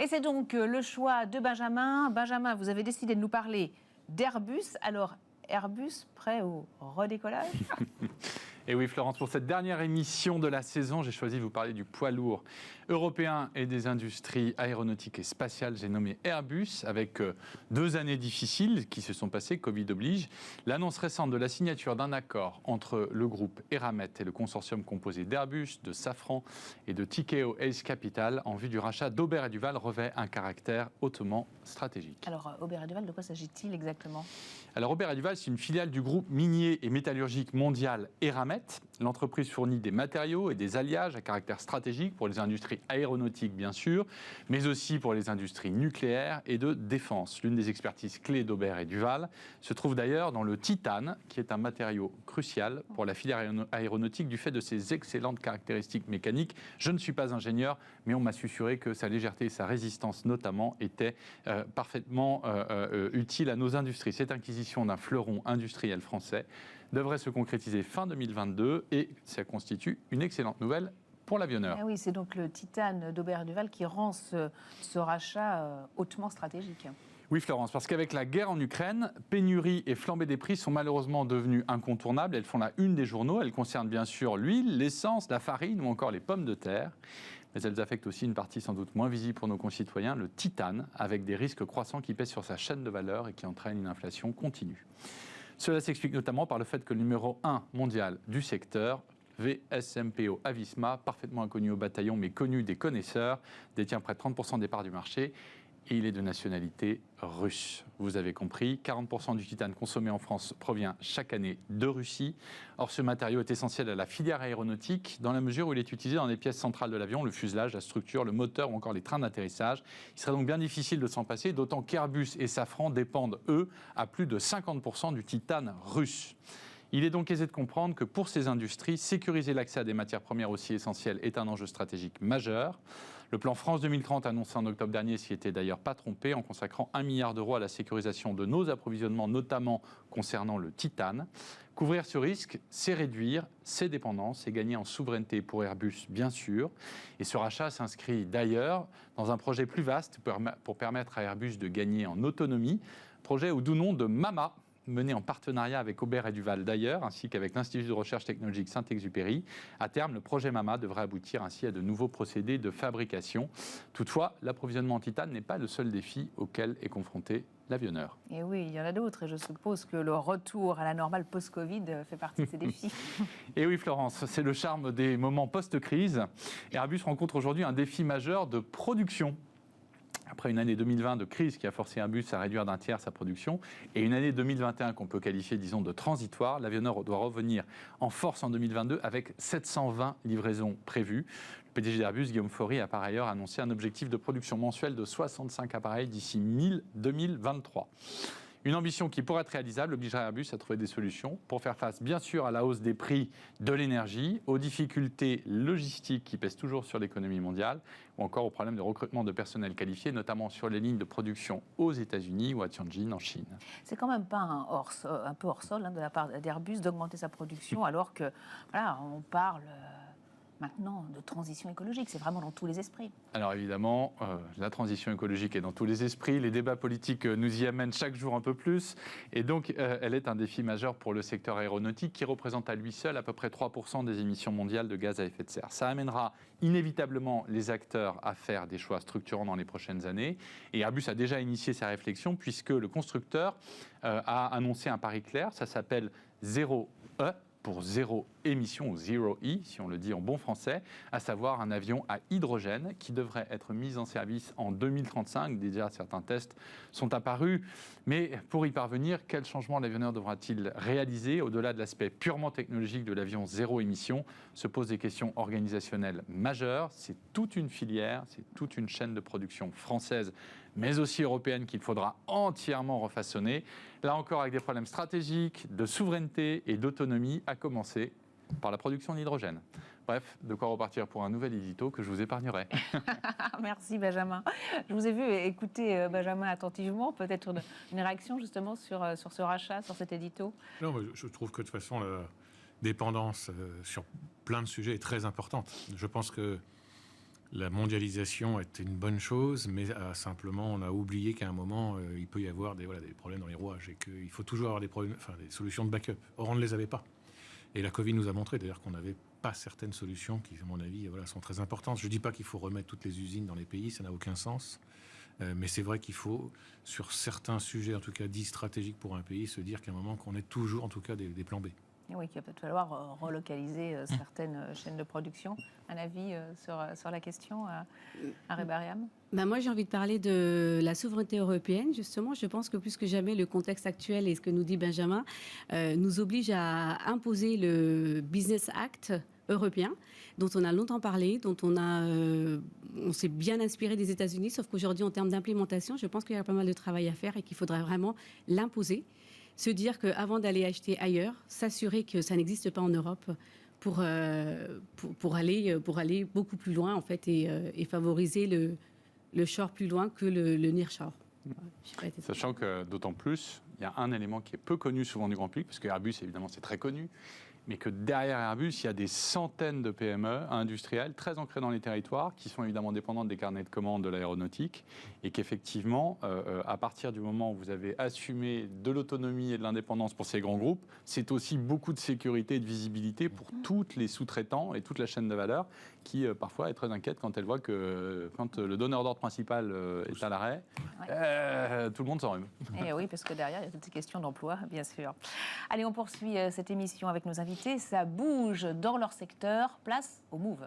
Et c'est donc le choix de Benjamin. Benjamin, vous avez décidé de nous parler d'Airbus. Alors, Airbus prêt au redécollage? Et oui, Florence, pour cette dernière émission de la saison, j'ai choisi de vous parler du poids lourd européen et des industries aéronautiques et spatiales. J'ai nommé Airbus, avec 2 années difficiles qui se sont passées, Covid oblige. L'annonce récente de la signature d'un accord entre le groupe Eramet et le consortium composé d'Airbus, de Safran et de Tikehau Ace Capital en vue du rachat d'Aubert et Duval revêt un caractère hautement stratégique. Alors, Aubert et Duval, de quoi s'agit-il exactement? Alors, Aubert et Duval, c'est une filiale du groupe minier et métallurgique mondial Eramet. L'entreprise fournit des matériaux et des alliages à caractère stratégique pour les industries aéronautiques, bien sûr, mais aussi pour les industries nucléaires et de défense. L'une des expertises clés d'Aubert et Duval se trouve d'ailleurs dans le titane, qui est un matériau crucial pour la filière aéronautique du fait de ses excellentes caractéristiques mécaniques. Je ne suis pas ingénieur, mais on m'a susurré que sa légèreté et sa résistance, notamment, étaient parfaitement utiles à nos industries. Cette acquisition d'un fleuron industriel français devrait se concrétiser fin 2022 et ça constitue une excellente nouvelle pour l'avionneur. Ah oui, c'est donc le titane d'Aubert et Duval qui rend ce rachat hautement stratégique. Oui, Florence, parce qu'avec la guerre en Ukraine, pénurie et flambée des prix sont malheureusement devenues incontournables. Elles font la une des journaux. Elles concernent bien sûr l'huile, l'essence, la farine ou encore les pommes de terre. Mais elles affectent aussi une partie sans doute moins visible pour nos concitoyens, le titane, avec des risques croissants qui pèsent sur sa chaîne de valeur et qui entraînent une inflation continue. Cela s'explique notamment par le fait que le numéro 1 mondial du secteur, VSMPO Avisma, parfaitement inconnu au bataillon mais connu des connaisseurs, détient près de 30% des parts du marché. Et il est de nationalité russe. Vous avez compris, 40% du titane consommé en France provient chaque année de Russie. Or, ce matériau est essentiel à la filière aéronautique dans la mesure où il est utilisé dans les pièces centrales de l'avion, le fuselage, la structure, le moteur ou encore les trains d'atterrissage. Il serait donc bien difficile de s'en passer, d'autant qu'Airbus et Safran dépendent, eux, à plus de 50% du titane russe. Il est donc aisé de comprendre que pour ces industries, sécuriser l'accès à des matières premières aussi essentielles est un enjeu stratégique majeur. Le plan France 2030 annoncé en octobre dernier s'y était d'ailleurs pas trompé en consacrant 1 milliard d'euros à la sécurisation de nos approvisionnements, notamment concernant le titane. Couvrir ce risque, c'est réduire ses dépendances et gagner en souveraineté pour Airbus, bien sûr. Et ce rachat s'inscrit d'ailleurs dans un projet plus vaste pour permettre à Airbus de gagner en autonomie, projet au doux nom de MAMA, mené en partenariat avec Aubert et Duval d'ailleurs, ainsi qu'avec l'Institut de recherche technologique Saint-Exupéry. À terme, le projet MAMA devrait aboutir ainsi à de nouveaux procédés de fabrication. Toutefois, l'approvisionnement en titane n'est pas le seul défi auquel est confronté l'avionneur. Et oui, il y en a d'autres, et je suppose que le retour à la normale post-Covid fait partie de ces défis. Et oui, Florence, c'est le charme des moments post-crise. Airbus rencontre aujourd'hui un défi majeur de production. Après une année 2020 de crise qui a forcé Airbus à réduire d'un tiers sa production et une année 2021 qu'on peut qualifier, disons, de transitoire, l'avionneur doit revenir en force en 2022 avec 720 livraisons prévues. Le PDG d'Airbus, Guillaume Faury, a par ailleurs annoncé un objectif de production mensuelle de 65 appareils d'ici 2023. Une ambition qui, pour être réalisable, obligerait Airbus à trouver des solutions pour faire face, bien sûr, à la hausse des prix de l'énergie, aux difficultés logistiques qui pèsent toujours sur l'économie mondiale, ou encore aux problèmes de recrutement de personnel qualifié, notamment sur les lignes de production aux États-Unis ou à Tianjin, en Chine. C'est quand même pas un peu hors sol de la part d'Airbus d'augmenter sa production, alors que, voilà, on parle maintenant de transition écologique, c'est vraiment dans tous les esprits. Alors évidemment, la transition écologique est dans tous les esprits, les débats politiques nous y amènent chaque jour un peu plus, et donc elle est un défi majeur pour le secteur aéronautique qui représente à lui seul à peu près 3% des émissions mondiales de gaz à effet de serre. Ça amènera inévitablement les acteurs à faire des choix structurants dans les prochaines années, et Airbus a déjà initié sa réflexion puisque le constructeur a annoncé un pari clair, ça s'appelle 0E, pour zéro émission, ou zero E, si on le dit en bon français, à savoir un avion à hydrogène qui devrait être mis en service en 2035. Déjà, certains tests sont apparus. Mais pour y parvenir, quel changement l'avionneur devra-t-il réaliser? Au-delà de l'aspect purement technologique de l'avion zéro émission, se posent des questions organisationnelles majeures. C'est toute une filière, c'est toute une chaîne de production française, mais aussi européenne qu'il faudra entièrement refaçonner. Là encore, avec des problèmes stratégiques, de souveraineté et d'autonomie, à commencer par la production d'hydrogène. Bref, de quoi repartir pour un nouvel édito que je vous épargnerai. Merci Benjamin. Je vous ai vu écouter Benjamin attentivement. Peut-être une réaction justement sur ce rachat, sur cet édito? Non, mais je trouve que de toute façon, la dépendance sur plein de sujets est très importante. Je pense que la mondialisation est une bonne chose, mais simplement, on a oublié qu'à un moment, il peut y avoir des problèmes dans les rouages et qu'il faut toujours avoir des solutions de backup. Or, on ne les avait pas. Et la Covid nous a montré d'ailleurs qu'on n'avait pas certaines solutions qui, à mon avis, sont très importantes. Je ne dis pas qu'il faut remettre toutes les usines dans les pays, ça n'a aucun sens. Mais c'est vrai qu'il faut, sur certains sujets, en tout cas dits stratégiques pour un pays, se dire qu'à un moment, qu'on ait toujours, en tout cas, des plans B. Et oui, qu'il va peut-être falloir relocaliser certaines chaînes de production. Un avis sur la question, Harry Bariam? Moi, j'ai envie de parler de la souveraineté européenne, justement. Je pense que plus que jamais, le contexte actuel et ce que nous dit Benjamin nous oblige à imposer le Business Act européen, dont on a longtemps parlé, dont on s'est bien inspiré des États-Unis, sauf qu'aujourd'hui, en termes d'implémentation, je pense qu'il y a pas mal de travail à faire et qu'il faudrait vraiment l'imposer. Se dire qu'avant d'aller acheter ailleurs, s'assurer que ça n'existe pas en Europe pour aller beaucoup plus loin, en fait, et favoriser le shore plus loin que le nearshore. Sachant que, d'autant plus, il y a un élément qui est peu connu souvent du grand public, parce que Airbus, évidemment, c'est très connu, mais que derrière Airbus, il y a des centaines de PME industrielles très ancrées dans les territoires, qui sont évidemment dépendantes des carnets de commandes de l'aéronautique, et qu'effectivement, à partir du moment où vous avez assumé de l'autonomie et de l'indépendance pour ces grands groupes, c'est aussi beaucoup de sécurité et de visibilité pour tous les sous-traitants et toute la chaîne de valeur, qui parfois est très inquiète quand elle voit que quand le donneur d'ordre principal est à l'arrêt, tout le monde s'en rhume. Et oui, parce que derrière, il y a toutes ces questions d'emploi, bien sûr. Allez, on poursuit cette émission avec nos invités. Ça bouge dans leur secteur. Place au Move.